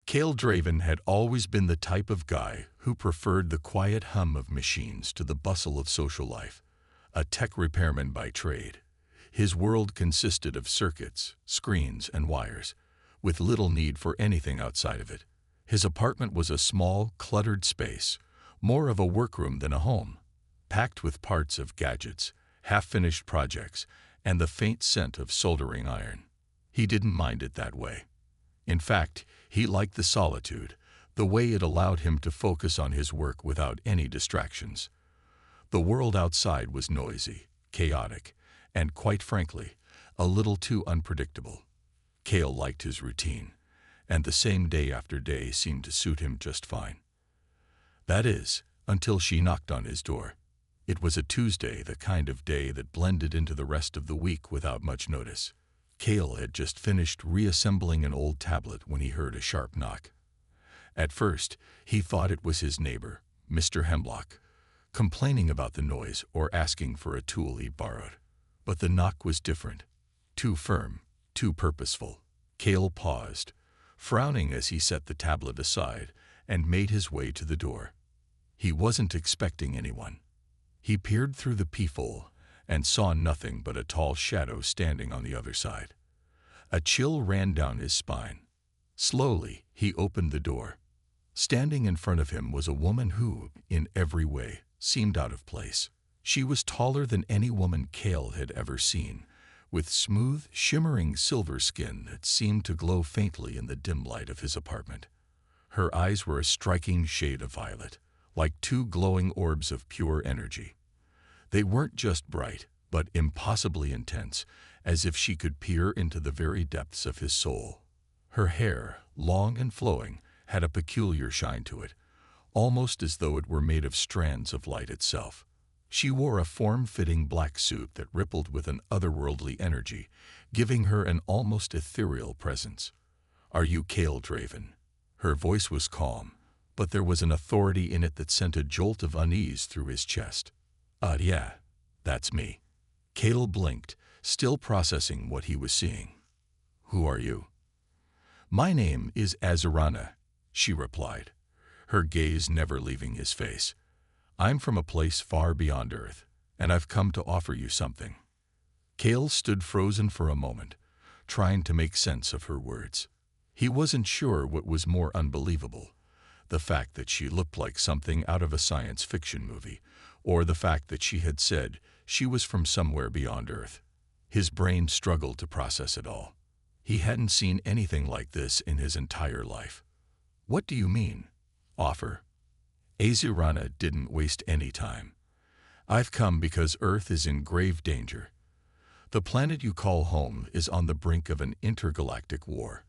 Cale Draven had always been the type of guy who preferred the quiet hum of machines to the bustle of social life. A tech repairman by trade, his world consisted of circuits, screens, and wires, with little need for anything outside of it. His apartment was a small, cluttered space, more of a workroom than a home, packed with parts of gadgets, half-finished projects, and the faint scent of soldering iron. He didn't mind it that way. In fact, he liked the solitude, the way it allowed him to focus on his work without any distractions. The world outside was noisy, chaotic, and quite frankly, a little too unpredictable. Cale liked his routine, and the same day after day seemed to suit him just fine. That is, until she knocked on his door. It was a Tuesday, the kind of day that blended into the rest of the week without much notice. Cale had just finished reassembling an old tablet when he heard a sharp knock. At first, he thought it was his neighbor, Mr. Hemlock, complaining about the noise or asking for a tool he borrowed. But the knock was different, too firm, too purposeful. Cale paused, frowning as he set the tablet aside and made his way to the door. He wasn't expecting anyone. He peered through the peephole and saw nothing but a tall shadow standing on the other side. A chill ran down his spine. Slowly, he opened the door. Standing in front of him was a woman who, in every way, seemed out of place. She was taller than any woman Cale had ever seen, with smooth, shimmering silver skin that seemed to glow faintly in the dim light of his apartment. Her eyes were a striking shade of violet, like two glowing orbs of pure energy. They weren't just bright, but impossibly intense, as if she could peer into the very depths of his soul. Her hair, long and flowing, had a peculiar shine to it, almost as though it were made of strands of light itself. She wore a form-fitting black suit that rippled with an otherworldly energy, giving her an almost ethereal presence. "Are you Cale Draven?" Her voice was calm, but there was an authority in it that sent a jolt of unease through his chest. Yeah, that's me." Cale blinked, still processing what he was seeing. "Who are you?" "My name is Azurana," she replied, her gaze never leaving his face. "I'm from a place far beyond Earth, and I've come to offer you something." Cale stood frozen for a moment, trying to make sense of her words. He wasn't sure what was more unbelievable, the fact that she looked like something out of a science fiction movie, or the fact that she had said she was from somewhere beyond Earth. His brain struggled to process it all. He hadn't seen anything like this in his entire life. "What do you mean, offer?" Azurana didn't waste any time. "I've come because Earth is in grave danger. The planet you call home is on the brink of an intergalactic war.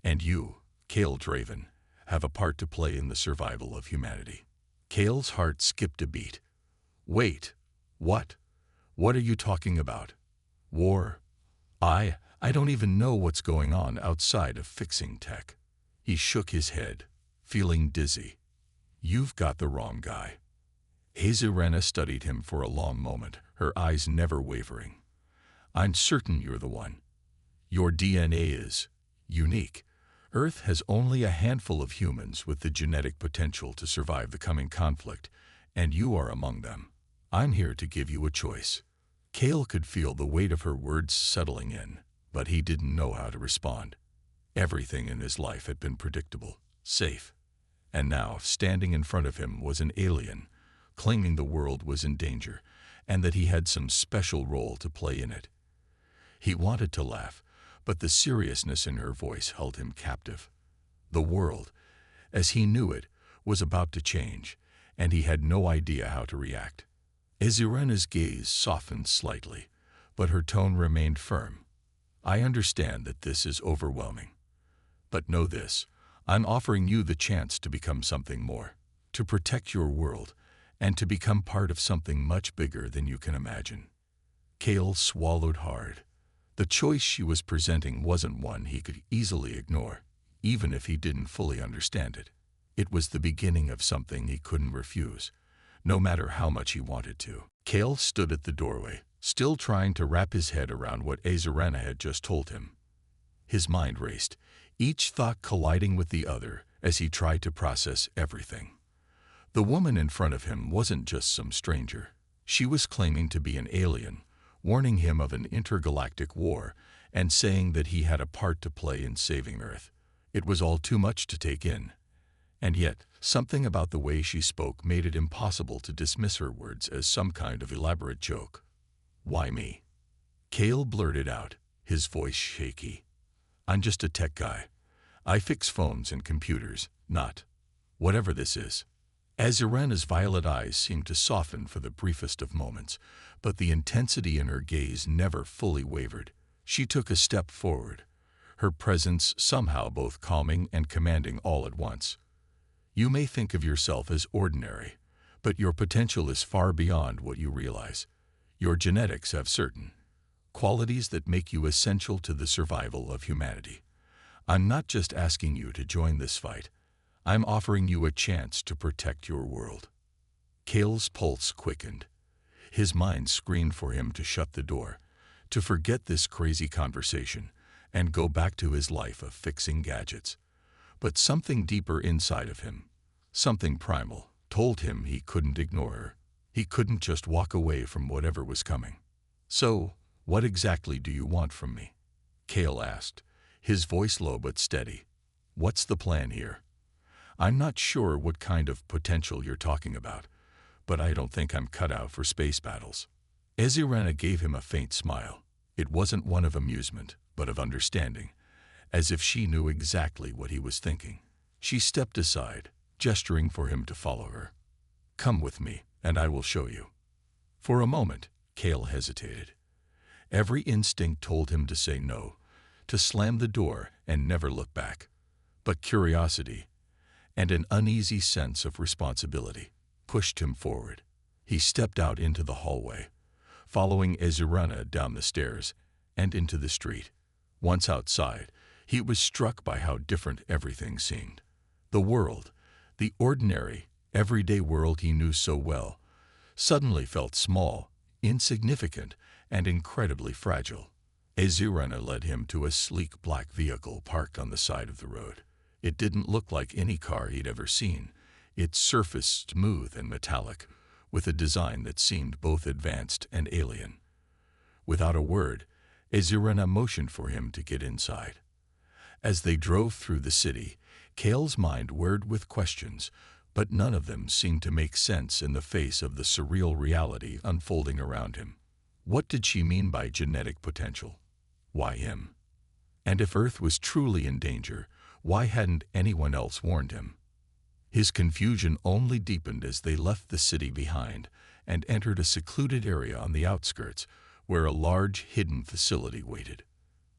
And you, Cale Draven, have a part to play in the survival of humanity." Cale's heart skipped a beat. "Wait, what? What are you talking about? War? I don't even know what's going on outside of fixing tech." He shook his head, feeling dizzy. "You've got the wrong guy." Azurana studied him for a long moment, her eyes never wavering. "I'm certain you're the one. Your DNA is unique. Earth has only a handful of humans with the genetic potential to survive the coming conflict, and you are among them. I'm here to give you a choice." Cale could feel the weight of her words settling in, but he didn't know how to respond. Everything in his life had been predictable, safe, and now, standing in front of him was an alien, claiming the world was in danger, and that he had some special role to play in it. He wanted to laugh, but the seriousness in her voice held him captive. The world, as he knew it, was about to change, and he had no idea how to react. Azurana's gaze softened slightly, but her tone remained firm. "I understand that this is overwhelming. But know this, I'm offering you the chance to become something more, to protect your world, and to become part of something much bigger than you can imagine." Cale swallowed hard. The choice she was presenting wasn't one he could easily ignore, even if he didn't fully understand it. It was the beginning of something he couldn't refuse, no matter how much he wanted to. Cale stood at the doorway, still trying to wrap his head around what Azurana had just told him. His mind raced, each thought colliding with the other as he tried to process everything. The woman in front of him wasn't just some stranger. She was claiming to be an alien, warning him of an intergalactic war, and saying that he had a part to play in saving Earth. It was all too much to take in. And yet, something about the way she spoke made it impossible to dismiss her words as some kind of elaborate joke. "Why me?" Cale blurted out, his voice shaky. "I'm just a tech guy. I fix phones and computers, not whatever this is." Azurena's violet eyes seemed to soften for the briefest of moments, but the intensity in her gaze never fully wavered. She took a step forward, her presence somehow both calming and commanding all at once. "You may think of yourself as ordinary, but your potential is far beyond what you realize. Your genetics have certain qualities that make you essential to the survival of humanity. I'm not just asking you to join this fight. I'm offering you a chance to protect your world." Cale's pulse quickened. His mind screamed for him to shut the door, to forget this crazy conversation, and go back to his life of fixing gadgets. But something deeper inside of him, something primal, told him he couldn't ignore her. He couldn't just walk away from whatever was coming. "So, what exactly do you want from me?" Cale asked, his voice low but steady. "What's the plan here? I'm not sure what kind of potential you're talking about, but I don't think I'm cut out for space battles." Azurena gave him a faint smile. It wasn't one of amusement, but of understanding, as if she knew exactly what he was thinking. She stepped aside, gesturing for him to follow her. "Come with me, and I will show you." For a moment, Cale hesitated. Every instinct told him to say no, to slam the door and never look back. But curiosity, and an uneasy sense of responsibility, pushed him forward. He stepped out into the hallway, following Azurena down the stairs and into the street. Once outside, he was struck by how different everything seemed. The world, the ordinary, everyday world he knew so well, suddenly felt small, insignificant, and incredibly fragile. Azurena led him to a sleek black vehicle parked on the side of the road. It didn't look like any car he'd ever seen, its surface smooth and metallic, with a design that seemed both advanced and alien. Without a word, Azurena motioned for him to get inside. As they drove through the city, Cale's mind whirred with questions, but none of them seemed to make sense in the face of the surreal reality unfolding around him. What did she mean by genetic potential? Why him? And if Earth was truly in danger, why hadn't anyone else warned him? His confusion only deepened as they left the city behind and entered a secluded area on the outskirts where a large, hidden facility waited.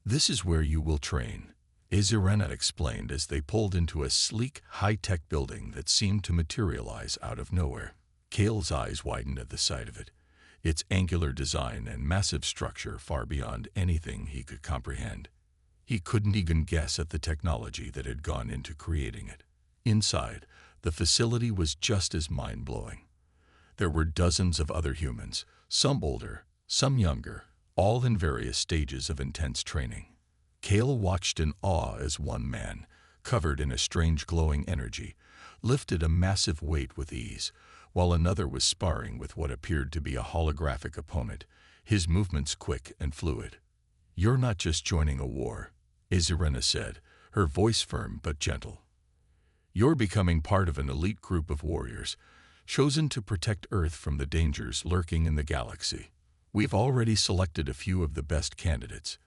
"This is where you will train," Azurena explained as they pulled into a sleek, high-tech building that seemed to materialize out of nowhere. Cale's eyes widened at the sight of it, its angular design and massive structure far beyond anything he could comprehend. He couldn't even guess at the technology that had gone into creating it. Inside, the facility was just as mind-blowing. There were dozens of other humans, some older, some younger, all in various stages of intense training. Cale watched in awe as one man, covered in a strange glowing energy, lifted a massive weight with ease, while another was sparring with what appeared to be a holographic opponent, his movements quick and fluid. "You're not just joining a war," Azurena said, her voice firm but gentle. "You're becoming part of an elite group of warriors, chosen to protect Earth from the dangers lurking in the galaxy. We've already selected a few of the best candidates,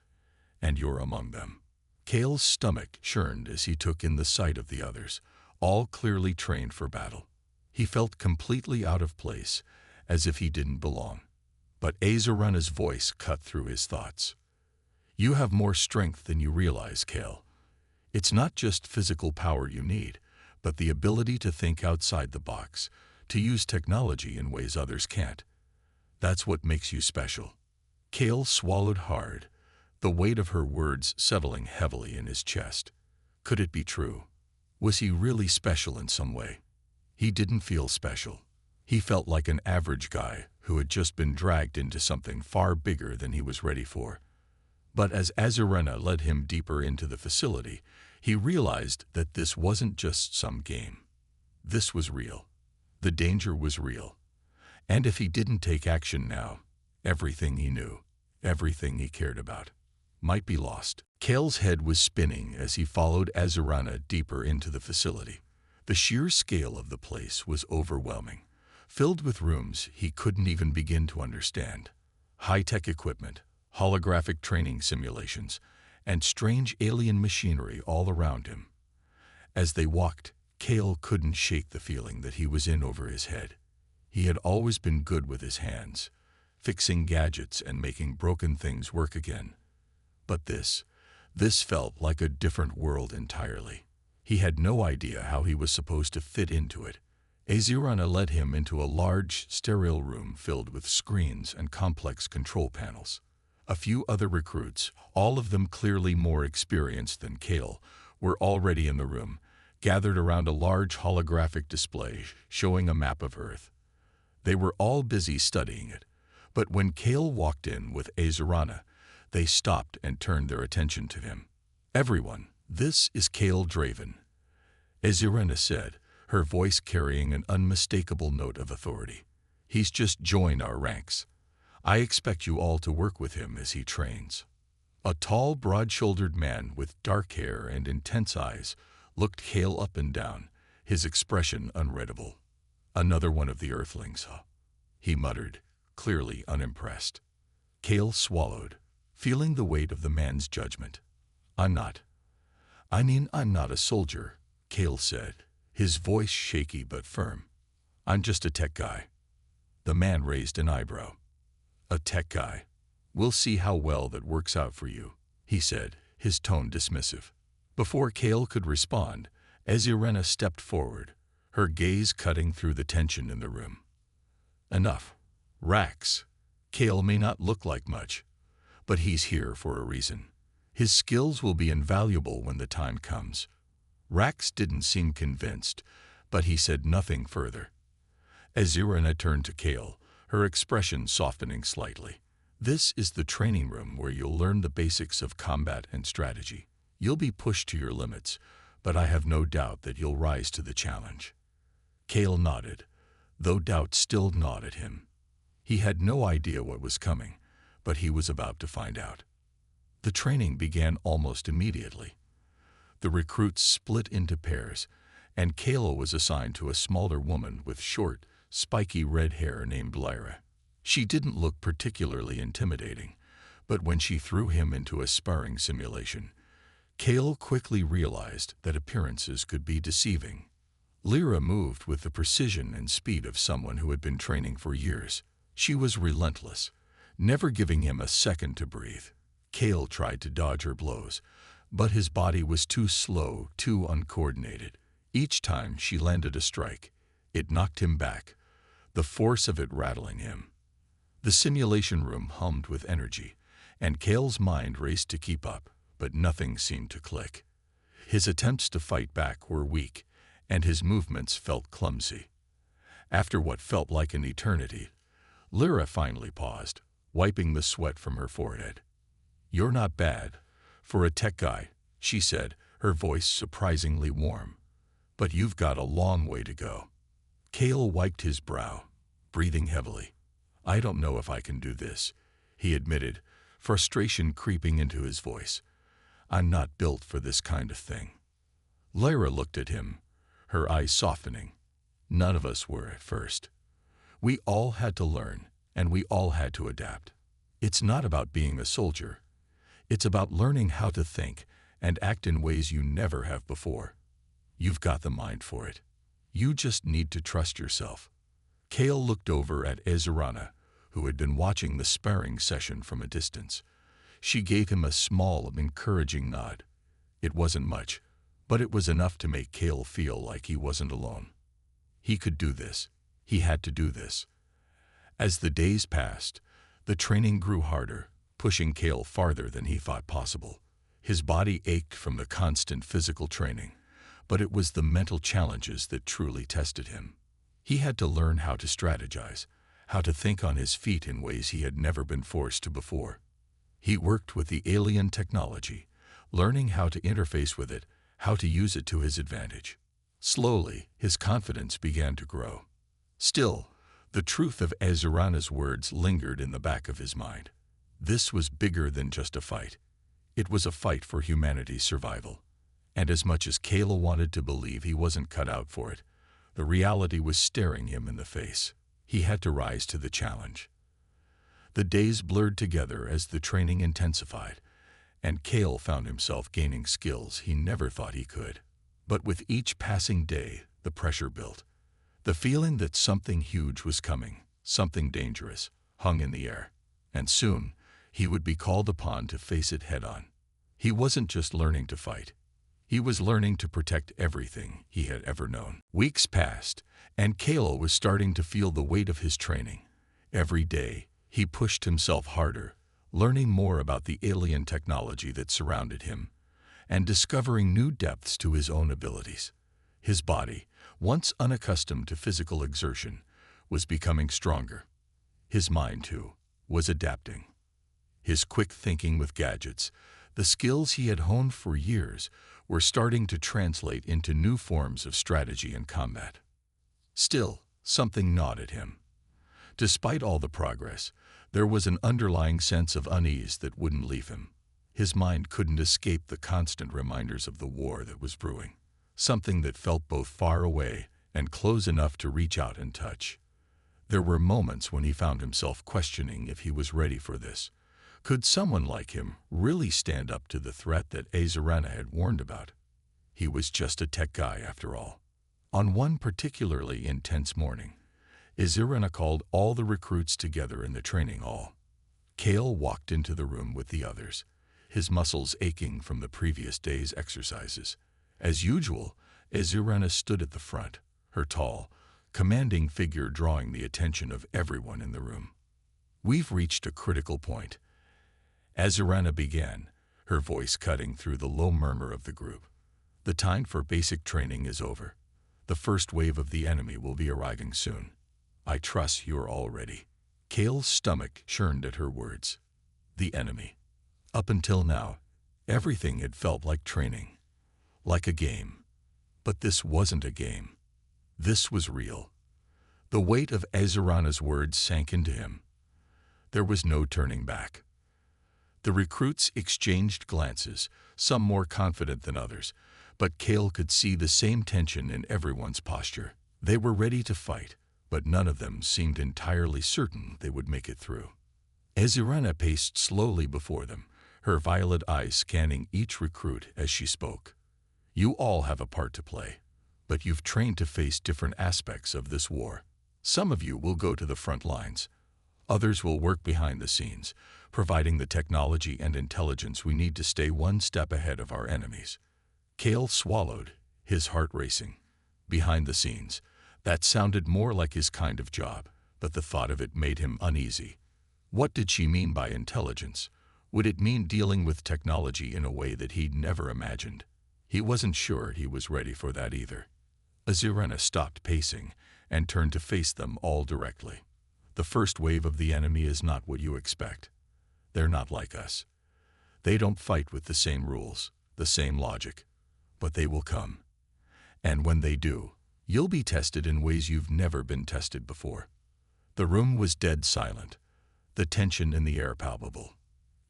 and you're among them." Cale's stomach churned as he took in the sight of the others, all clearly trained for battle. He felt completely out of place, as if he didn't belong. But Azurena's voice cut through his thoughts. "You have more strength than you realize, Cale. It's not just physical power you need, but the ability to think outside the box, to use technology in ways others can't. That's what makes you special." Cale swallowed hard, the weight of her words settling heavily in his chest. Could it be true? Was he really special in some way? He didn't feel special. He felt like an average guy who had just been dragged into something far bigger than he was ready for. But as Azurena led him deeper into the facility, He realized that this wasn't just some game. This was real. The danger was real. And if he didn't take action now, everything he knew, everything he cared about, might be lost. Kale's head was spinning as he followed Azurana deeper into the facility. The sheer scale of the place was overwhelming, filled with rooms he couldn't even begin to understand. High-tech equipment, holographic training simulations, and strange alien machinery all around him. As they walked, Kale couldn't shake the feeling that he was in over his head. He had always been good with his hands, fixing gadgets and making broken things work again. But this felt like a different world entirely. He had no idea how he was supposed to fit into it. Azurana led him into a large, sterile room filled with screens and complex control panels. A few other recruits, all of them clearly more experienced than Kale, were already in the room, gathered around a large holographic display showing a map of Earth. They were all busy studying it, but when Kale walked in with Azurana, they stopped and turned their attention to him. "Everyone, this is Kale Draven," Azurana said, her voice carrying an unmistakable note of authority. "He's just joined our ranks. I expect you all to work with him as he trains." A tall, broad-shouldered man with dark hair and intense eyes looked Kale up and down, his expression unreadable. "Another one of the Earthlings, huh?" he muttered, clearly unimpressed. Kale swallowed, feeling the weight of the man's judgment. I'm not a soldier," Kale said, his voice shaky but firm. "I'm just a tech guy." The man raised an eyebrow. "A tech guy? We'll see how well that works out for you," he said, his tone dismissive. Before Kale could respond, Azurana stepped forward, her gaze cutting through the tension in the room. "Enough. Rax. Kale may not look like much, but he's here for a reason. His skills will be invaluable when the time comes." Rax didn't seem convinced, but he said nothing further. Azurana turned to Kale, her expression softening slightly. "This is the training room where you'll learn the basics of combat and strategy. You'll be pushed to your limits, but I have no doubt that you'll rise to the challenge." Kale nodded, though doubt still gnawed at him. He had no idea what was coming, but he was about to find out. The training began almost immediately. The recruits split into pairs, and Kale was assigned to a smaller woman with short, spiky red hair named Lyra. She didn't look particularly intimidating, but when she threw him into a sparring simulation, Kale quickly realized that appearances could be deceiving. Lyra moved with the precision and speed of someone who had been training for years. She was relentless, never giving him a second to breathe. Kale tried to dodge her blows, but his body was too slow, too uncoordinated. Each time she landed a strike, it knocked him back, the force of it rattling him. The simulation room hummed with energy, and Kale's mind raced to keep up, but nothing seemed to click. His attempts to fight back were weak, and his movements felt clumsy. After what felt like an eternity, Lyra finally paused, wiping the sweat from her forehead. "You're not bad for a tech guy," she said, her voice surprisingly warm. "But you've got a long way to go." Kale wiped his brow, breathing heavily. "I don't know if I can do this," he admitted, frustration creeping into his voice. "I'm not built for this kind of thing." Lyra looked at him, her eyes softening. "None of us were at first. We all had to learn, and we all had to adapt. It's not about being a soldier. It's about learning how to think and act in ways you never have before. You've got the mind for it. You just need to trust yourself." Kale looked over at Azurana, who had been watching the sparring session from a distance. She gave him a small, encouraging nod. It wasn't much, but it was enough to make Kale feel like he wasn't alone. He could do this. He had to do this. As the days passed, the training grew harder, pushing Kale farther than he thought possible. His body ached from the constant physical training, but it was the mental challenges that truly tested him. He had to learn how to strategize, how to think on his feet in ways he had never been forced to before. He worked with the alien technology, learning how to interface with it, how to use it to his advantage. Slowly, his confidence began to grow. Still, the truth of Azurana's words lingered in the back of his mind. This was bigger than just a fight. It was a fight for humanity's survival. And as much as Kayla wanted to believe he wasn't cut out for it, the reality was staring him in the face. He had to rise to the challenge. The days blurred together as the training intensified, and Kale found himself gaining skills he never thought he could. But with each passing day, the pressure built. The feeling that something huge was coming, something dangerous, hung in the air. And soon, he would be called upon to face it head-on. He wasn't just learning to fight. He was learning to protect everything he had ever known. Weeks passed, and Kale was starting to feel the weight of his training. Every day, he pushed himself harder, learning more about the alien technology that surrounded him, and discovering new depths to his own abilities. His body, once unaccustomed to physical exertion, was becoming stronger. His mind, too, was adapting. His quick thinking with gadgets, the skills he had honed for years, were starting to translate into new forms of strategy and combat. Still, something gnawed at him. Despite all the progress, there was an underlying sense of unease that wouldn't leave him. His mind couldn't escape the constant reminders of the war that was brewing, something that felt both far away and close enough to reach out and touch. There were moments when he found himself questioning if he was ready for this. Could someone like him really stand up to the threat that Azurana had warned about? He was just a tech guy after all. On one particularly intense morning, Azurana called all the recruits together in the training hall. Kale walked into the room with the others, his muscles aching from the previous day's exercises. As usual, Azurana stood at the front, her tall, commanding figure drawing the attention of everyone in the room. "We've reached a critical point," Azurana began, her voice cutting through the low murmur of the group. "The time for basic training is over. The first wave of the enemy will be arriving soon. I trust you are all ready." Kale's stomach churned at her words. The enemy. Up until now, everything had felt like training, like a game. But this wasn't a game. This was real. The weight of Azurana's words sank into him. There was no turning back. The recruits exchanged glances, some more confident than others, but Kale could see the same tension in everyone's posture. They were ready to fight, but none of them seemed entirely certain they would make it through. Azurana paced slowly before them, her violet eyes scanning each recruit as she spoke. "You all have a part to play, but you've trained to face different aspects of this war. Some of you will go to the front lines. Others will work behind the scenes, providing the technology and intelligence we need to stay one step ahead of our enemies." Kale swallowed, his heart racing. Behind the scenes, that sounded more like his kind of job, but the thought of it made him uneasy. What did she mean by intelligence? Would it mean dealing with technology in a way that he'd never imagined? He wasn't sure he was ready for that either. Azurana stopped pacing and turned to face them all directly. "The first wave of the enemy is not what you expect. They're not like us. They don't fight with the same rules, the same logic, but they will come. And when they do, you'll be tested in ways you've never been tested before." The room was dead silent, the tension in the air palpable.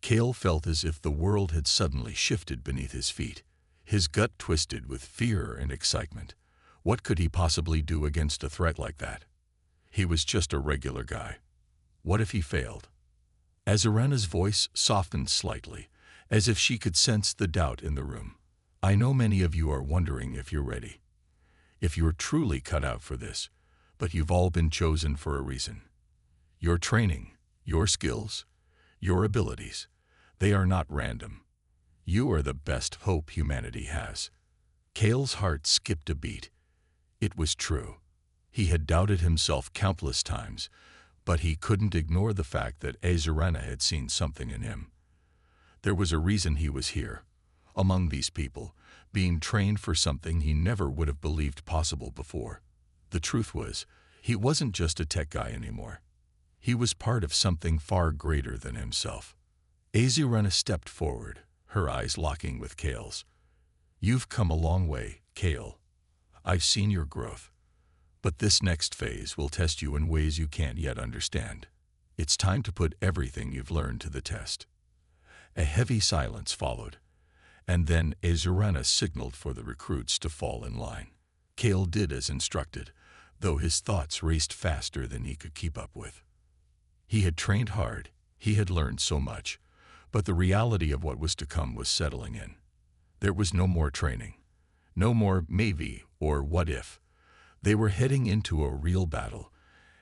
Kale felt as if the world had suddenly shifted beneath his feet, his gut twisted with fear and excitement. What could he possibly do against a threat like that? He was just a regular guy. What if he failed? Azurana's voice softened slightly, as if she could sense the doubt in the room. "I know many of you are wondering if you're ready, if you're truly cut out for this, but you've all been chosen for a reason. Your training, your skills, your abilities, they are not random. You are the best hope humanity has." Kale's heart skipped a beat. It was true. He had doubted himself countless times, but he couldn't ignore the fact that Azurana had seen something in him. There was a reason he was here, among these people, being trained for something he never would have believed possible before. The truth was, he wasn't just a tech guy anymore. He was part of something far greater than himself. Azurana stepped forward, her eyes locking with Kale's. You've come a long way, Kale. I've seen your growth. But this next phase will test you in ways you can't yet understand. It's time to put everything you've learned to the test. A heavy silence followed, and then Azurana signaled for the recruits to fall in line. Kale did as instructed, though his thoughts raced faster than he could keep up with. He had trained hard, he had learned so much, but the reality of what was to come was settling in. There was no more training, no more maybe or what if. They were heading into a real battle,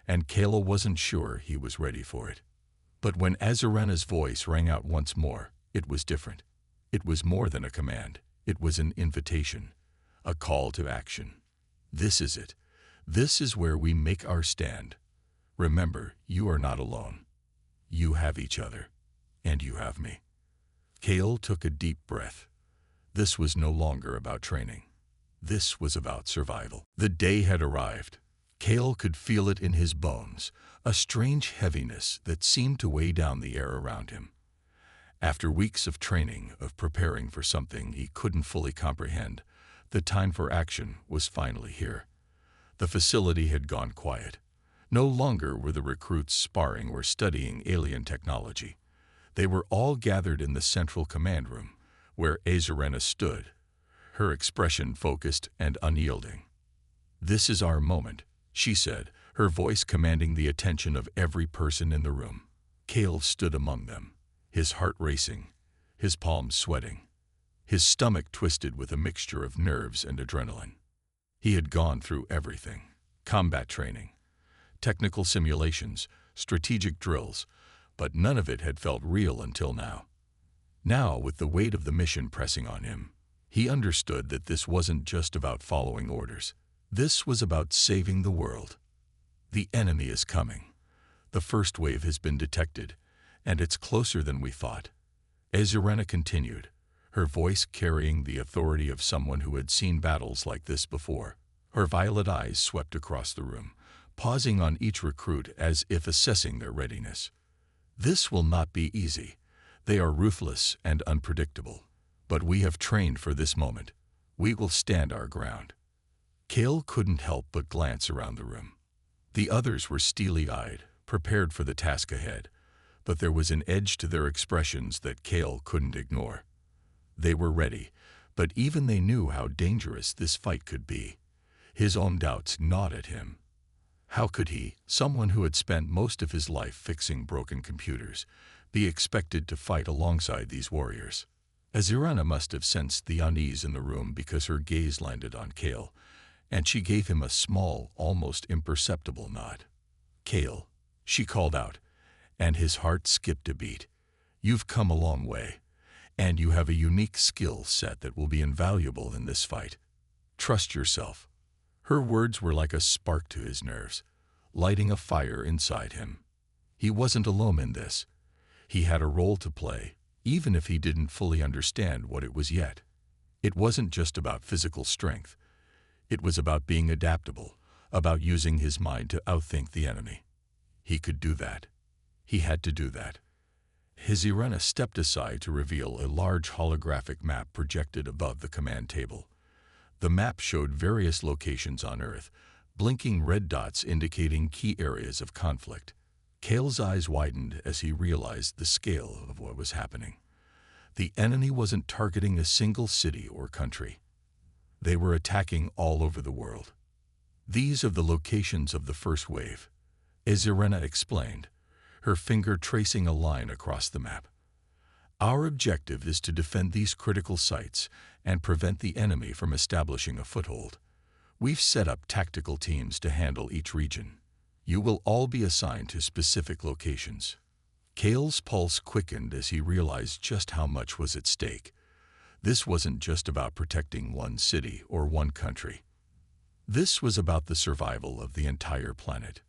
and Kale wasn't sure he was ready for it. But when Azurana's voice rang out once more, it was different. It was more than a command. It was an invitation, a call to action. This is it. This is where we make our stand. Remember, you are not alone. You have each other, and you have me. Kale took a deep breath. This was no longer about training. This was about survival. The day had arrived. Kale could feel it in his bones, a strange heaviness that seemed to weigh down the air around him. After weeks of training, of preparing for something he couldn't fully comprehend, the time for action was finally here. The facility had gone quiet. No longer were the recruits sparring or studying alien technology. They were all gathered in the central command room, where Azurana stood, her expression focused and unyielding. "This is our moment," she said, her voice commanding the attention of every person in the room. Kale stood among them, his heart racing, his palms sweating, his stomach twisted with a mixture of nerves and adrenaline. He had gone through everything: combat training, technical simulations, strategic drills, but none of it had felt real until now. Now, with the weight of the mission pressing on him, he understood that this wasn't just about following orders. This was about saving the world. The enemy is coming. The first wave has been detected, and it's closer than we thought. Azurana continued, her voice carrying the authority of someone who had seen battles like this before. Her violet eyes swept across the room, pausing on each recruit as if assessing their readiness. This will not be easy. They are ruthless and unpredictable. But we have trained for this moment. We will stand our ground. Kale couldn't help but glance around the room. The others were steely-eyed, prepared for the task ahead, but there was an edge to their expressions that Kale couldn't ignore. They were ready, but even they knew how dangerous this fight could be. His own doubts gnawed at him. How could he, someone who had spent most of his life fixing broken computers, be expected to fight alongside these warriors? Azurana must have sensed the unease in the room because her gaze landed on Kale, and she gave him a small, almost imperceptible nod. "Kale," she called out, and his heart skipped a beat. "You've come a long way, and you have a unique skill set that will be invaluable in this fight. Trust yourself." Her words were like a spark to his nerves, lighting a fire inside him. He wasn't alone in this. He had a role to play, even if he didn't fully understand what it was yet. It wasn't just about physical strength. It was about being adaptable, about using his mind to outthink the enemy. He could do that. He had to do that. Azurana stepped aside to reveal a large holographic map projected above the command table. The map showed various locations on Earth, blinking red dots indicating key areas of conflict. Kale's eyes widened as he realized the scale of what was happening. The enemy wasn't targeting a single city or country. They were attacking all over the world. "These are the locations of the first wave," Azurana explained, her finger tracing a line across the map. "Our objective is to defend these critical sites and prevent the enemy from establishing a foothold. We've set up tactical teams to handle each region. You will all be assigned to specific locations." Kale's pulse quickened as he realized just how much was at stake. This wasn't just about protecting one city or one country. This was about the survival of the entire planet.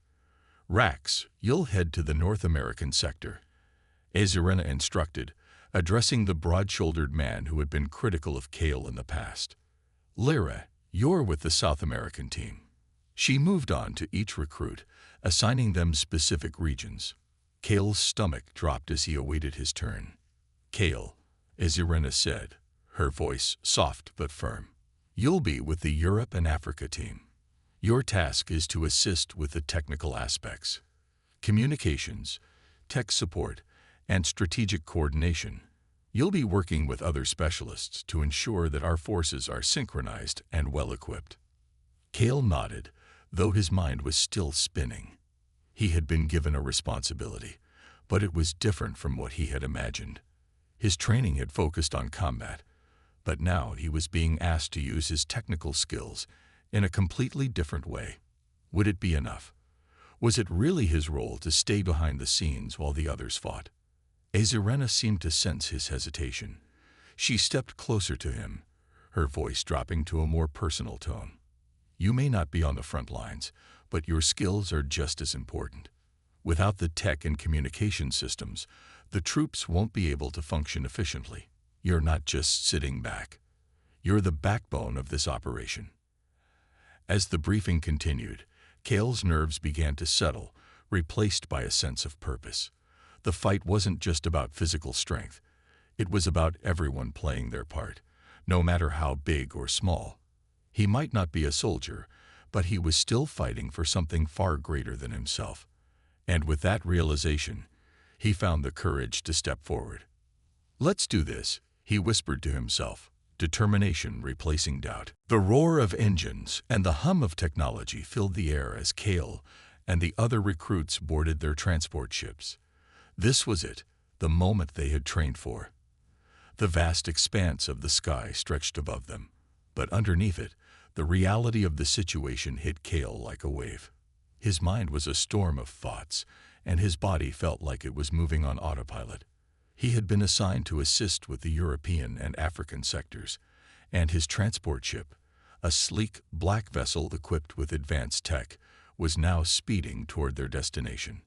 "Rax, you'll head to the North American sector," Azurana instructed, addressing the broad-shouldered man who had been critical of Kale in the past. "Lyra, you're with the South American team." She moved on to each recruit, assigning them specific regions. Kale's stomach dropped as he awaited his turn. "Kale," Azurana said, her voice soft but firm. "You'll be with the Europe and Africa team. Your task is to assist with the technical aspects, communications, tech support, and strategic coordination. You'll be working with other specialists to ensure that our forces are synchronized and well-equipped." Cale nodded, though his mind was still spinning. He had been given a responsibility, but it was different from what he had imagined. His training had focused on combat, but now he was being asked to use his technical skills in a completely different way. Would it be enough? Was it really his role to stay behind the scenes while the others fought? Azurena seemed to sense his hesitation. She stepped closer to him, her voice dropping to a more personal tone. "You may not be on the front lines, but your skills are just as important. Without the tech and communication systems, the troops won't be able to function efficiently. You're not just sitting back. You're the backbone of this operation." As the briefing continued, Cale's nerves began to settle, replaced by a sense of purpose. The fight wasn't just about physical strength. It was about everyone playing their part, no matter how big or small. He might not be a soldier, but he was still fighting for something far greater than himself. And with that realization, he found the courage to step forward. "Let's do this," he whispered to himself, determination replacing doubt. The roar of engines and the hum of technology filled the air as Cale and the other recruits boarded their transport ships. This was it, the moment they had trained for. The vast expanse of the sky stretched above them, but underneath it, the reality of the situation hit Cale like a wave. His mind was a storm of thoughts, and his body felt like it was moving on autopilot. He had been assigned to assist with the European and African sectors, and his transport ship, a sleek black vessel equipped with advanced tech, was now speeding toward their destination.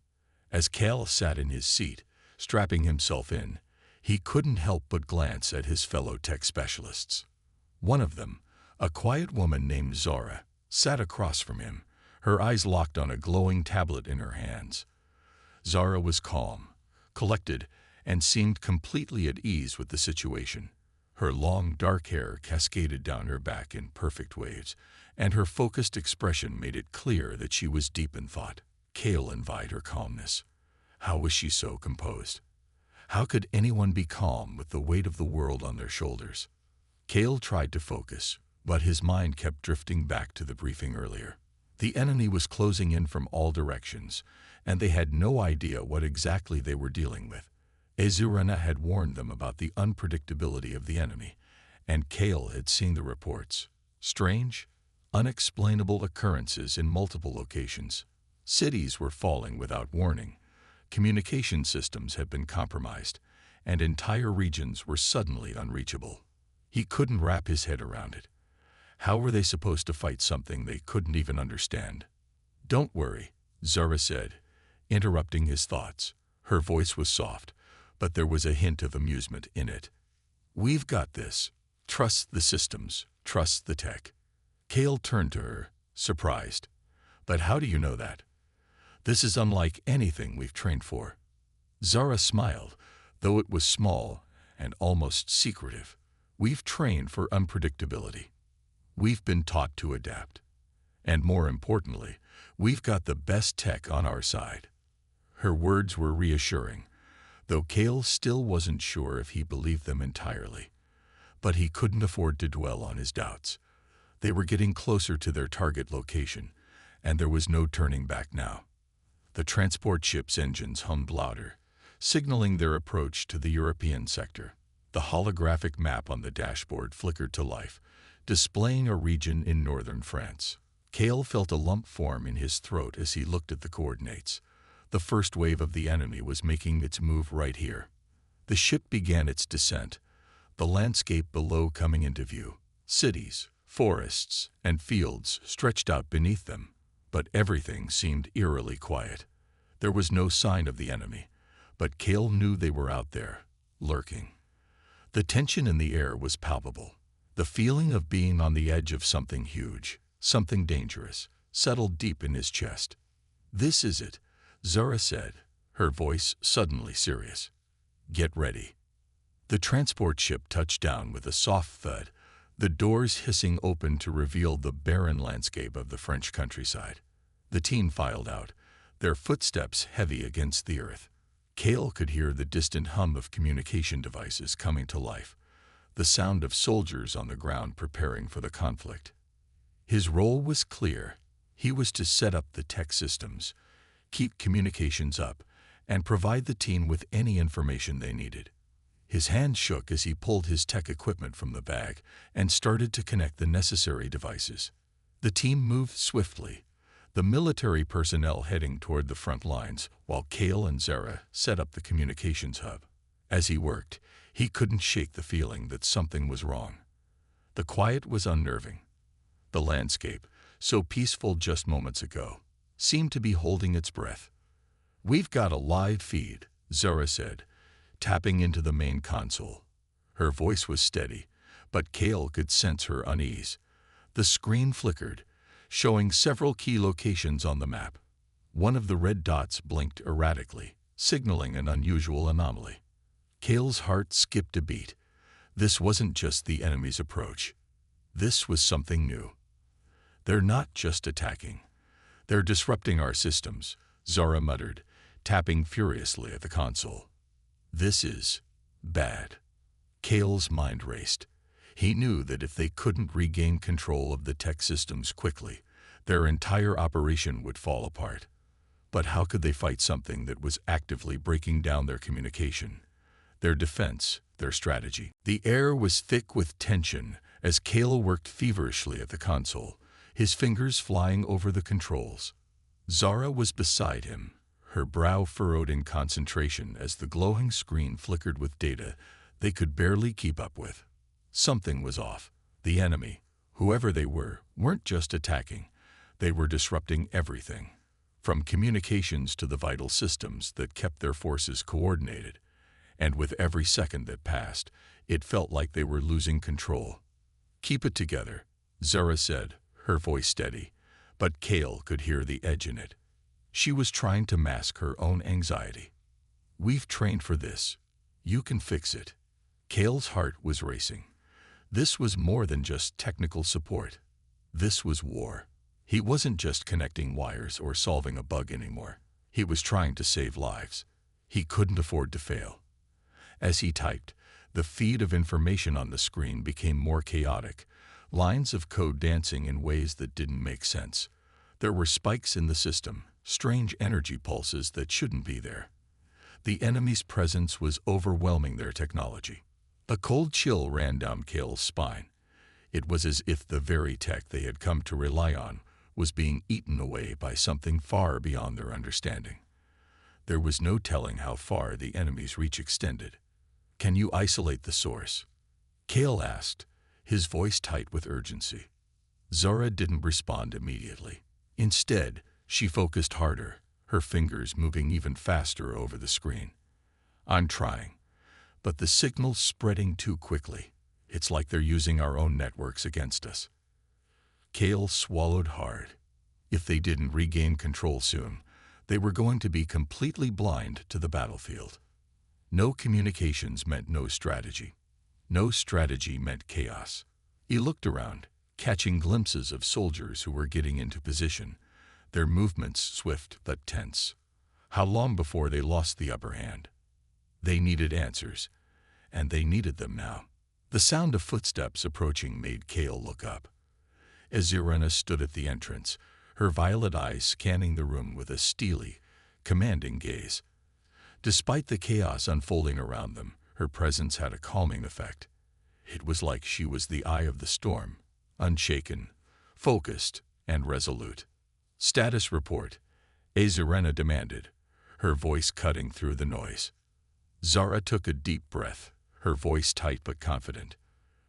As Cale sat in his seat, strapping himself in, he couldn't help but glance at his fellow tech specialists. One of them, a quiet woman named Zara, sat across from him, her eyes locked on a glowing tablet in her hands. Zara was calm, collected, and seemed completely at ease with the situation. Her long, dark hair cascaded down her back in perfect waves, and her focused expression made it clear that she was deep in thought. Cale envied her calmness. How was she so composed? How could anyone be calm with the weight of the world on their shoulders? Cale tried to focus, but his mind kept drifting back to the briefing earlier. The enemy was closing in from all directions, and they had no idea what exactly they were dealing with. Azurena had warned them about the unpredictability of the enemy, and Cale had seen the reports. Strange, unexplainable occurrences in multiple locations. Cities were falling without warning. Communication systems had been compromised, and entire regions were suddenly unreachable. He couldn't wrap his head around it. How were they supposed to fight something they couldn't even understand? "Don't worry," Zara said, interrupting his thoughts. Her voice was soft, but there was a hint of amusement in it. "We've got this. Trust the systems. Trust the tech." Cale turned to her, surprised. "But how do you know that? This is unlike anything we've trained for." Zara smiled, though it was small and almost secretive. "We've trained for unpredictability. We've been taught to adapt. And more importantly, we've got the best tech on our side." Her words were reassuring, though Cale still wasn't sure if he believed them entirely. But he couldn't afford to dwell on his doubts. They were getting closer to their target location, and there was no turning back now. The transport ship's engines hummed louder, signaling their approach to the European sector. The holographic map on the dashboard flickered to life, displaying a region in northern France. Cale felt a lump form in his throat as he looked at the coordinates. The first wave of the enemy was making its move right here. The ship began its descent, the landscape below coming into view. Cities, forests, and fields stretched out beneath them, but everything seemed eerily quiet. There was no sign of the enemy, but Cale knew they were out there, lurking. The tension in the air was palpable. The feeling of being on the edge of something huge, something dangerous, settled deep in his chest. "This is it," Zara said, her voice suddenly serious. "Get ready." The transport ship touched down with a soft thud, the doors hissing open to reveal the barren landscape of the French countryside. The team filed out, their footsteps heavy against the earth. Cale could hear the distant hum of communication devices coming to life, the sound of soldiers on the ground preparing for the conflict. His role was clear. He was to set up the tech systems, keep communications up, and provide the team with any information they needed. His hand shook as he pulled his tech equipment from the bag and started to connect the necessary devices. The team moved swiftly, the military personnel heading toward the front lines, while Cale and Zara set up the communications hub. As he worked, he couldn't shake the feeling that something was wrong. The quiet was unnerving. The landscape, so peaceful just moments ago, seemed to be holding its breath. "We've got a live feed," Zara said, tapping into the main console. Her voice was steady, but Cale could sense her unease. The screen flickered, showing several key locations on the map. One of the red dots blinked erratically, signaling an unusual anomaly. Cale's heart skipped a beat. This wasn't just the enemy's approach. This was something new. "They're not just attacking. They're disrupting our systems," Zara muttered, tapping furiously at the console. "This is bad." Cale's mind raced. He knew that if they couldn't regain control of the tech systems quickly, their entire operation would fall apart. But how could they fight something that was actively breaking down their communication, their defense, their strategy? The air was thick with tension as Cale worked feverishly at the console, his fingers flying over the controls. Zara was beside him, her brow furrowed in concentration as the glowing screen flickered with data they could barely keep up with. Something was off. The enemy, whoever they were, weren't just attacking. They were disrupting everything, from communications to the vital systems that kept their forces coordinated. And with every second that passed, it felt like they were losing control. "Keep it together," Zara said, her voice steady, but Cale could hear the edge in it. She was trying to mask her own anxiety. "We've trained for this. You can fix it." Cale's heart was racing. This was more than just technical support. This was war. He wasn't just connecting wires or solving a bug anymore. He was trying to save lives. He couldn't afford to fail. As he typed, the feed of information on the screen became more chaotic, lines of code dancing in ways that didn't make sense. There were spikes in the system, strange energy pulses that shouldn't be there. The enemy's presence was overwhelming their technology. A cold chill ran down Cale's spine. It was as if the very tech they had come to rely on was being eaten away by something far beyond their understanding. There was no telling how far the enemy's reach extended. "Can you isolate the source?" Cale asked, his voice tight with urgency. Zara didn't respond immediately. Instead, she focused harder, her fingers moving even faster over the screen. "I'm trying, but the signal's spreading too quickly. It's like they're using our own networks against us." Cale swallowed hard. If they didn't regain control soon, they were going to be completely blind to the battlefield. No communications meant no strategy. No strategy meant chaos. He looked around, catching glimpses of soldiers who were getting into position, their movements swift but tense. How long before they lost the upper hand? They needed answers, and they needed them now. The sound of footsteps approaching made Cale look up. As Irena stood at the entrance, her violet eyes scanning the room with a steely, commanding gaze. Despite the chaos unfolding around them, her presence had a calming effect. It was like she was the eye of the storm, unshaken, focused, and resolute. "Status report," Irena demanded, her voice cutting through the noise. Zara took a deep breath, her voice tight but confident.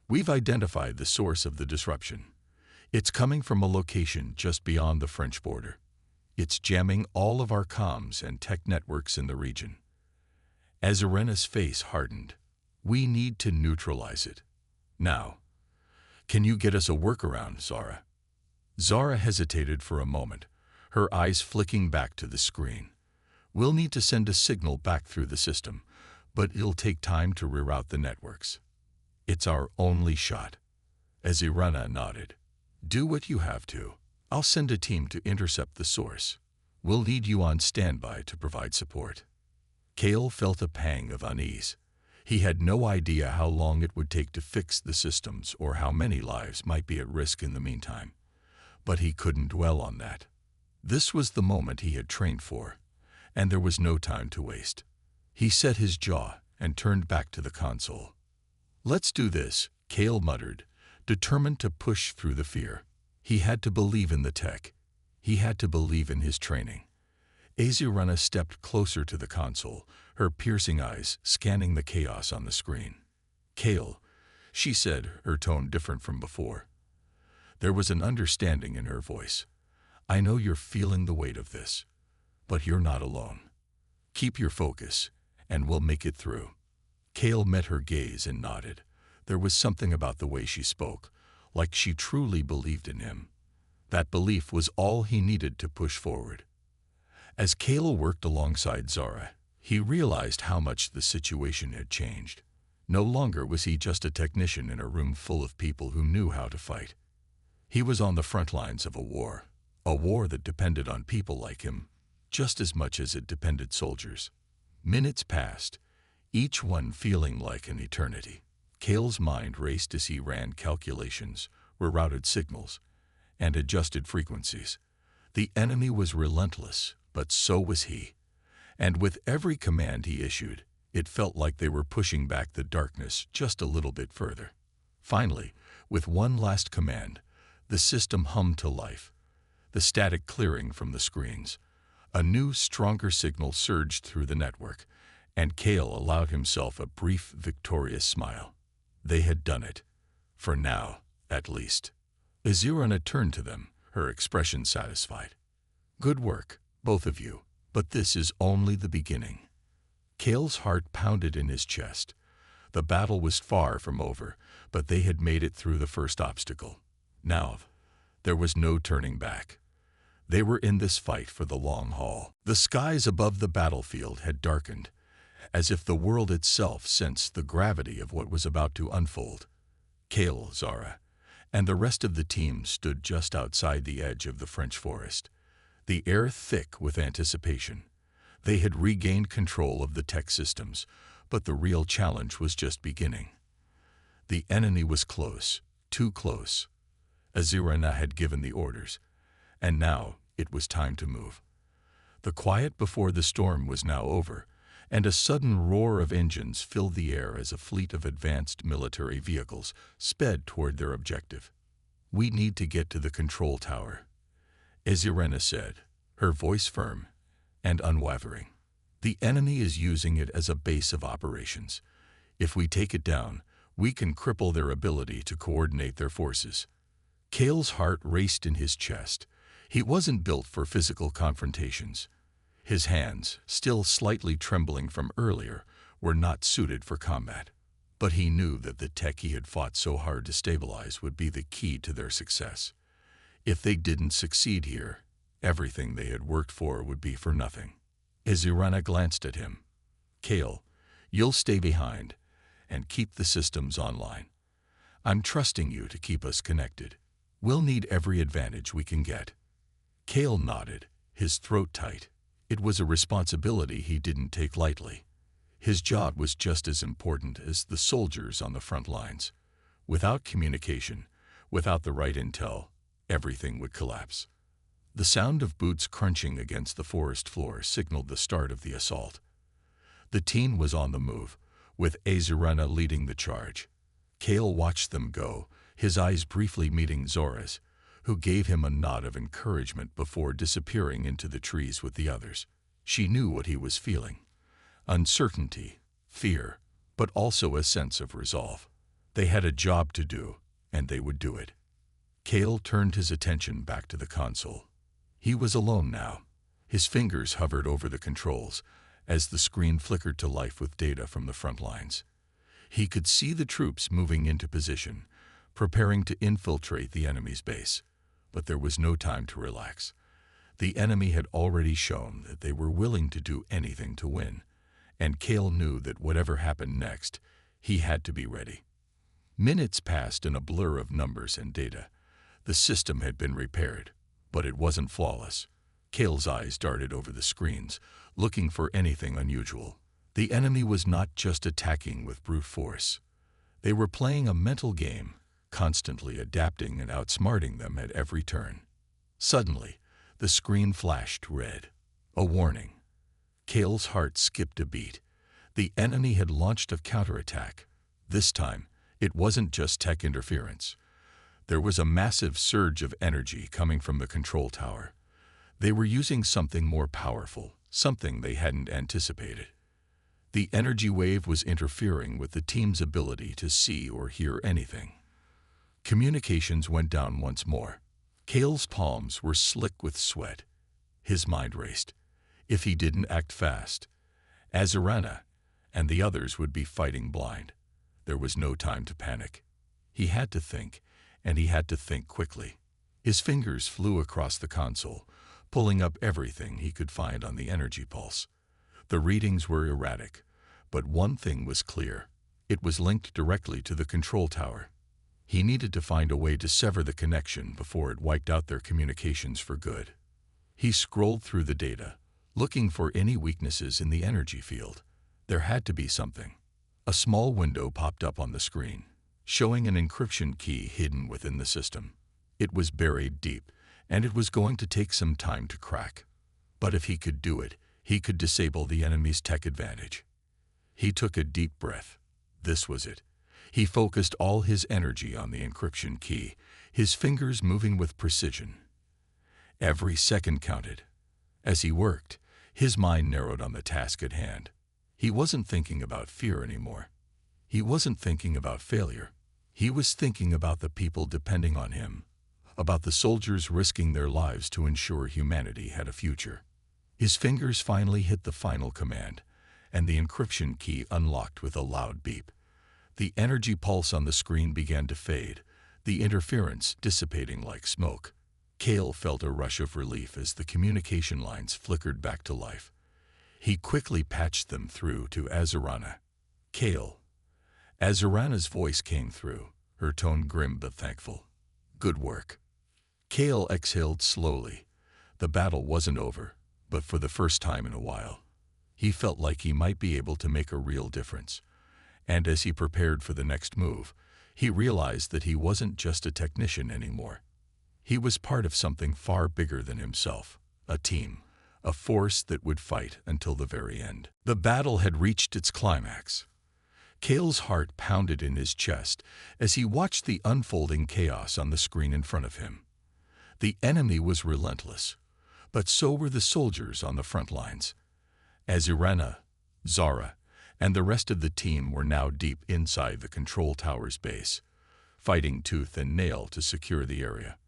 "We've identified the source of the disruption. It's coming from a location just beyond the French border. It's jamming all of our comms and tech networks in the region." As Irena's face hardened, "We need to neutralize it. Now. Can you get us a workaround, Zara?" Zara hesitated for a moment, her eyes flicking back to the screen. "We'll need to send a signal back through the system, but it'll take time to reroute the networks. It's our only shot. Azirana nodded. Do what you have to. I'll send a team to intercept the source. We'll need you on standby to provide support. Kale felt a pang of unease. He had no idea how long it would take to fix the systems or how many lives might be at risk in the meantime. But he couldn't dwell on that. This was the moment he had trained for, and there was no time to waste. He set his jaw and turned back to the console. Let's do this, Kale muttered, determined to push through the fear. He had to believe in the tech. He had to believe in his training. Azirana stepped closer to the console, her piercing eyes scanning the chaos on the screen. Kale, she said, her tone different from before. There was an understanding in her voice. I know you're feeling the weight of this, but you're not alone. Keep your focus, and we'll make it through. Kale met her gaze and nodded. There was something about the way she spoke, like she truly believed in him. That belief was all he needed to push forward. As Kale worked alongside Zara, he realized how much the situation had changed. No longer was he just a technician in a room full of people who knew how to fight. He was on the front lines of a war that depended on people like him, just as much as it depended soldiers. Minutes passed, each one feeling like an eternity. Kale's mind raced as he ran calculations, rerouted signals, and adjusted frequencies. The enemy was relentless, but so was he. And with every command he issued, it felt like they were pushing back the darkness just a little bit further. Finally, with one last command, the system hummed to life, the static clearing from the screens. A new, stronger signal surged through the network, and Kale allowed himself a brief, victorious smile. They had done it. For now, at least. Azirana turned to them, her expression satisfied. Good work, both of you, but this is only the beginning. Kale's heart pounded in his chest. The battle was far from over, but they had made it through the first obstacle. Now, there was no turning back. They were in this fight for the long haul. The skies above the battlefield had darkened, as if the world itself sensed the gravity of what was about to unfold. Kale, Zara, and the rest of the team stood just outside the edge of the French forest, the air thick with anticipation. They had regained control of the tech systems, but the real challenge was just beginning. The enemy was close, too close. Azirana had given the orders, and now it was time to move. The quiet before the storm was now over, and a sudden roar of engines filled the air as a fleet of advanced military vehicles sped toward their objective. We need to get to the control tower, Azirana said, her voice firm and unwavering. The enemy is using it as a base of operations. If we take it down, we can cripple their ability to coordinate their forces. Kale's heart raced in his chest. He wasn't built for physical confrontations. His hands, still slightly trembling from earlier, were not suited for combat. But he knew that the tech he had fought so hard to stabilize would be the key to their success. If they didn't succeed here, everything they had worked for would be for nothing. Azirana glanced at him. Kale, you'll stay behind and keep the systems online. I'm trusting you to keep us connected. We'll need every advantage we can get. Kale nodded, his throat tight. It was a responsibility he didn't take lightly. His job was just as important as the soldiers on the front lines. Without communication, without the right intel, everything would collapse. The sound of boots crunching against the forest floor signaled the start of the assault. The team was on the move, with Azirana leading the charge. Kale watched them go, his eyes briefly meeting Zora's, who gave him a nod of encouragement before disappearing into the trees with the others. She knew what he was feeling. Uncertainty, fear, but also a sense of resolve. They had a job to do, and they would do it. Kale turned his attention back to the console. He was alone now. His fingers hovered over the controls as the screen flickered to life with data from the front lines. He could see the troops moving into position, preparing to infiltrate the enemy's base. But there was no time to relax. The enemy had already shown that they were willing to do anything to win, and Kale knew that whatever happened next, he had to be ready. Minutes passed in a blur of numbers and data. The system had been repaired, but it wasn't flawless. Kale's eyes darted over the screens, looking for anything unusual. The enemy was not just attacking with brute force. They were playing a mental game, constantly adapting and outsmarting them at every turn. Suddenly, the screen flashed red. A warning. Kale's heart skipped a beat. The enemy had launched a counterattack. This time, it wasn't just tech interference. There was a massive surge of energy coming from the control tower. They were using something more powerful, something they hadn't anticipated. The energy wave was interfering with the team's ability to see or hear anything. Communications went down once more. Kale's palms were slick with sweat. His mind raced. If he didn't act fast, Azarana and the others would be fighting blind. There was no time to panic. He had to think, and he had to think quickly. His fingers flew across the console, pulling up everything he could find on the energy pulse. The readings were erratic, but one thing was clear. It was linked directly to the control tower. He needed to find a way to sever the connection before it wiped out their communications for good. He scrolled through the data, looking for any weaknesses in the energy field. There had to be something. A small window popped up on the screen, showing an encryption key hidden within the system. It was buried deep, and it was going to take some time to crack. But if he could do it, he could disable the enemy's tech advantage. He took a deep breath. This was it. He focused all his energy on the encryption key, his fingers moving with precision. Every second counted. As he worked, his mind narrowed on the task at hand. He wasn't thinking about fear anymore. He wasn't thinking about failure. He was thinking about the people depending on him, about the soldiers risking their lives to ensure humanity had a future. His fingers finally hit the final command, and the encryption key unlocked with a loud beep. The energy pulse on the screen began to fade, the interference dissipating like smoke. Kale felt a rush of relief as the communication lines flickered back to life. He quickly patched them through to Azarana. "Kale." Azarana's voice came through, her tone grim but thankful. "Good work." Kale exhaled slowly. The battle wasn't over, but for the first time in a while. He felt like he might be able to make a real difference. And as he prepared for the next move, he realized that he wasn't just a technician anymore. He was part of something far bigger than himself, a team, a force that would fight until the very end. The battle had reached its climax. Kale's heart pounded in his chest as he watched the unfolding chaos on the screen in front of him. The enemy was relentless, but so were the soldiers on the front lines. Azarana, Zara, and the rest of the team were now deep inside the control tower's base, fighting tooth and nail to secure the area.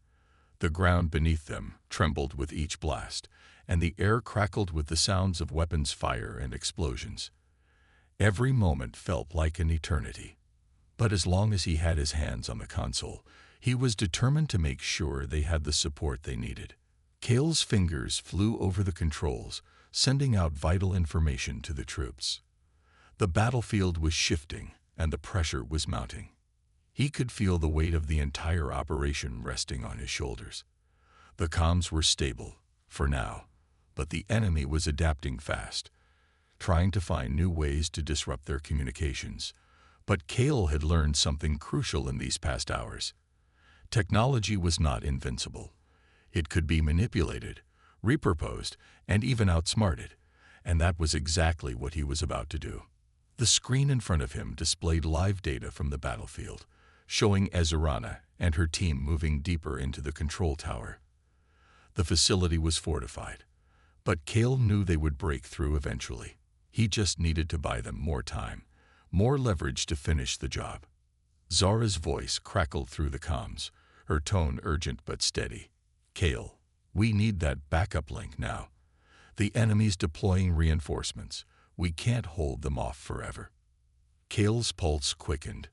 The ground beneath them trembled with each blast, and the air crackled with the sounds of weapons fire and explosions. Every moment felt like an eternity. But as long as he had his hands on the console, he was determined to make sure they had the support they needed. Kale's fingers flew over the controls, sending out vital information to the troops. The battlefield was shifting, and the pressure was mounting. He could feel the weight of the entire operation resting on his shoulders. The comms were stable, for now, but the enemy was adapting fast, trying to find new ways to disrupt their communications. But Kale had learned something crucial in these past hours. Technology was not invincible. It could be manipulated, repurposed, and even outsmarted, and that was exactly what he was about to do. The screen in front of him displayed live data from the battlefield, showing Azarana and her team moving deeper into the control tower. The facility was fortified, but Kale knew they would break through eventually. He just needed to buy them more time, more leverage to finish the job. Zara's voice crackled through the comms, her tone urgent but steady. "Kale, we need that backup link now. The enemy's deploying reinforcements. We can't hold them off forever." Kale's pulse quickened.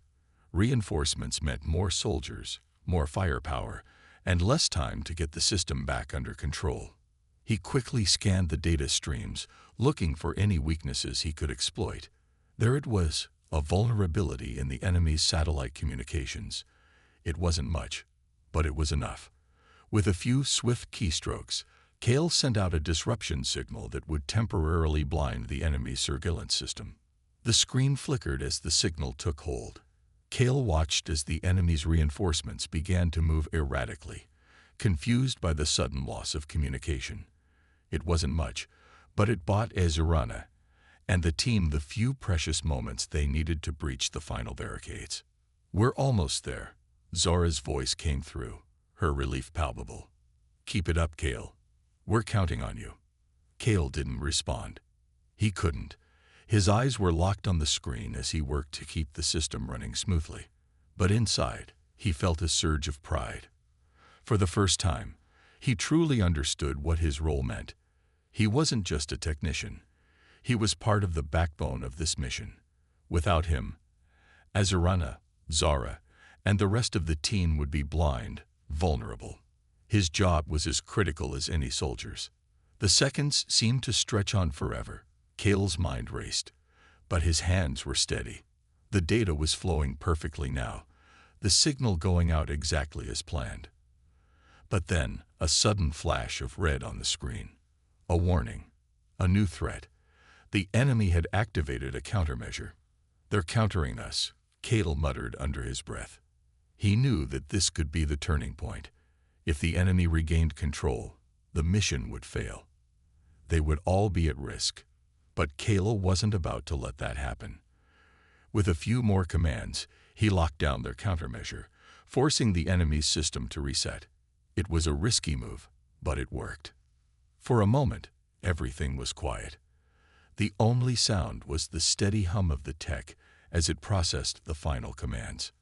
Reinforcements meant more soldiers, more firepower, and less time to get the system back under control. He quickly scanned the data streams, looking for any weaknesses he could exploit. There it was, a vulnerability in the enemy's satellite communications. It wasn't much, but it was enough. With a few swift keystrokes, Kale sent out a disruption signal that would temporarily blind the enemy's surveillance system. The screen flickered as the signal took hold. Kale watched as the enemy's reinforcements began to move erratically, confused by the sudden loss of communication. It wasn't much, but it bought Ezurana and the team the few precious moments they needed to breach the final barricades. "We're almost there," Zora's voice came through, her relief palpable. "Keep it up, Kale. We're counting on you." Kale didn't respond. He couldn't. His eyes were locked on the screen as he worked to keep the system running smoothly. But inside, he felt a surge of pride. For the first time, he truly understood what his role meant. He wasn't just a technician. He was part of the backbone of this mission. Without him, Ezurana, Zora, and the rest of the team would be blind, vulnerable. His job was as critical as any soldier's. The seconds seemed to stretch on forever. Kale's mind raced, but his hands were steady. The data was flowing perfectly now, the signal going out exactly as planned. But then, a sudden flash of red on the screen. A warning. A new threat. The enemy had activated a countermeasure. "They're countering us," Kale muttered under his breath. He knew that this could be the turning point. If the enemy regained control, the mission would fail. They would all be at risk. But Kale wasn't about to let that happen. With a few more commands, he locked down their countermeasure, forcing the enemy's system to reset. It was a risky move, but it worked. For a moment, everything was quiet. The only sound was the steady hum of the tech as it processed the final commands.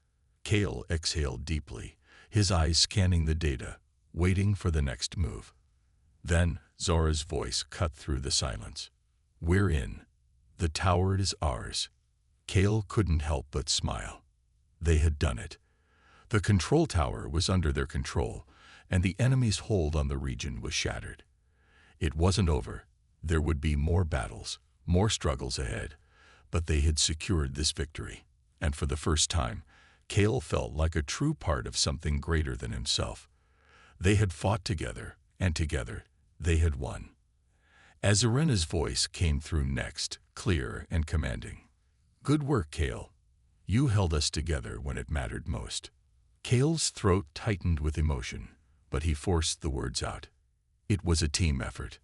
Kale exhaled deeply, his eyes scanning the data, waiting for the next move. Then Zora's voice cut through the silence. "We're in. The tower is ours." Kale couldn't help but smile. They had done it. The control tower was under their control, and the enemy's hold on the region was shattered. It wasn't over. There would be more battles, more struggles ahead, but they had secured this victory. And for the first time, Kale felt like a true part of something greater than himself. They had fought together, and together, they had won. Ezurana's voice came through next, clear and commanding. "Good work, Kale. You held us together when it mattered most." Kale's throat tightened with emotion, but he forced the words out. It was a team effort.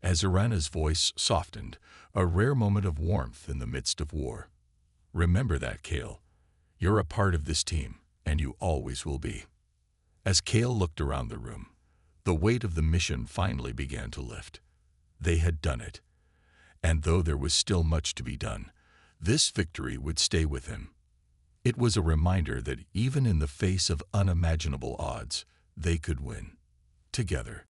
Ezurana's voice softened, a rare moment of warmth in the midst of war. "Remember that, Kale. You're a part of this team, and you always will be." As Kale looked around the room, the weight of the mission finally began to lift. They had done it. And though there was still much to be done, this victory would stay with him. It was a reminder that even in the face of unimaginable odds, they could win. Together.